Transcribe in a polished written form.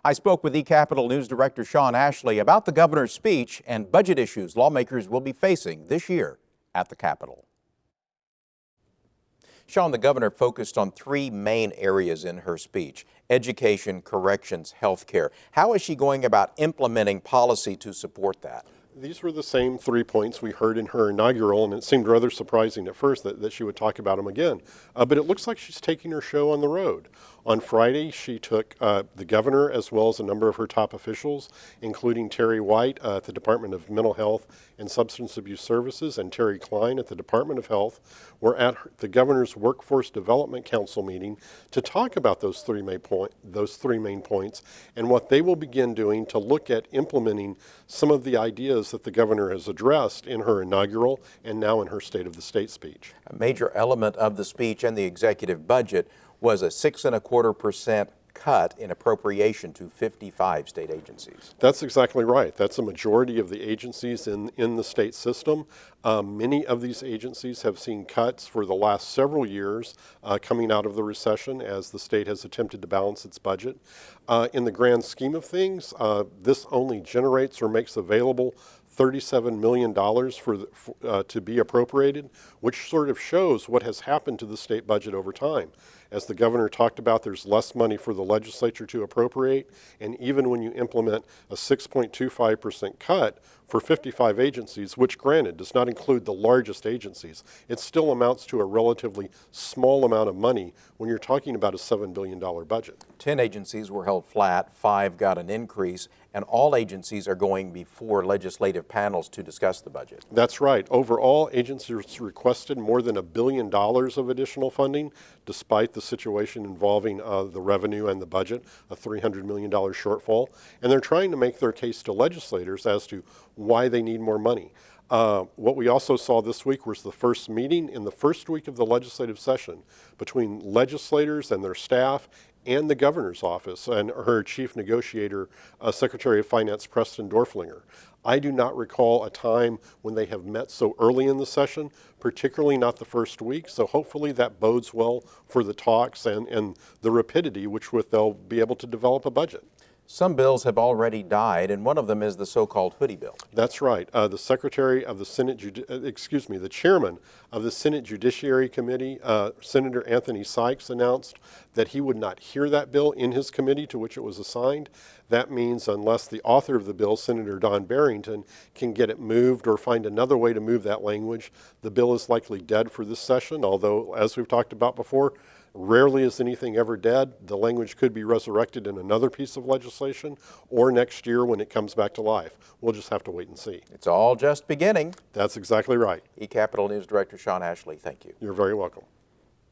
I spoke with eCapitol News Director Shawn Ashley about the governor's speech and budget issues lawmakers will be facing this year at the Capitol. Shawn, the governor focused on three main areas in her speech: education, corrections, health care. How is she going about implementing policy to support that? These were the same 3 points we heard in her inaugural, and it seemed rather surprising at first that she would talk about them again. But it looks like she's taking her show on the road. On Friday, she took the governor as well as a number of her top officials, including Terry White at the Department of Mental Health and Substance Abuse Services and Terry Klein at the Department of Health, were at the governor's Workforce Development Council meeting to talk about those three main points and what they will begin doing to look at implementing some of the ideas that the governor has addressed in her inaugural and now in her State of the State speech. A major element of the speech and the executive budget was a 6.25% cut in appropriation to 55 state agencies. That's exactly right. That's a majority of the agencies in the state system. Many of these agencies have seen cuts for the last several years coming out of the recession as the state has attempted to balance its budget. In the grand scheme of things, this only generates or makes available $37 million to be appropriated, which sort of shows what has happened to the state budget over time. As the governor talked about, there's less money for the legislature to appropriate, and even when you implement a 6.25% cut for 55 agencies, which granted does not include the largest agencies, it still amounts to a relatively small amount of money when you're talking about a $7 billion budget. 10 agencies were held flat, 5 got an increase, and all agencies are going before legislative panels to discuss the budget. That's right. Overall, agencies requested more than $1 billion of additional funding, despite the situation involving the revenue and the budget, a $300 million shortfall. And they're trying to make their case to legislators as to why they need more money. What we also saw this week was the first meeting in the first week of the legislative session between legislators and their staff and the governor's office and her chief negotiator, Secretary of Finance Preston Dorflinger. I do not recall a time when they have met so early in the session, particularly not the first week, so hopefully that bodes well for the talks and the rapidity which they'll be able to develop a budget. Some bills have already died, and one of them is the so-called hoodie bill. That's right. The Secretary of the the Chairman of the Senate Judiciary Committee, Senator Anthony Sykes, announced that he would not hear that bill in his committee to which it was assigned. That means unless the author of the bill, Senator Don Barrington, can get it moved or find another way to move that language, the bill is likely dead for this session, although, as we've talked about before, rarely is anything ever dead. The language could be resurrected in another piece of legislation or next year when it comes back to life. We'll just have to wait and see. It's all just beginning. That's exactly right. eCapitol News Director Shawn Ashley, thank you. You're very welcome.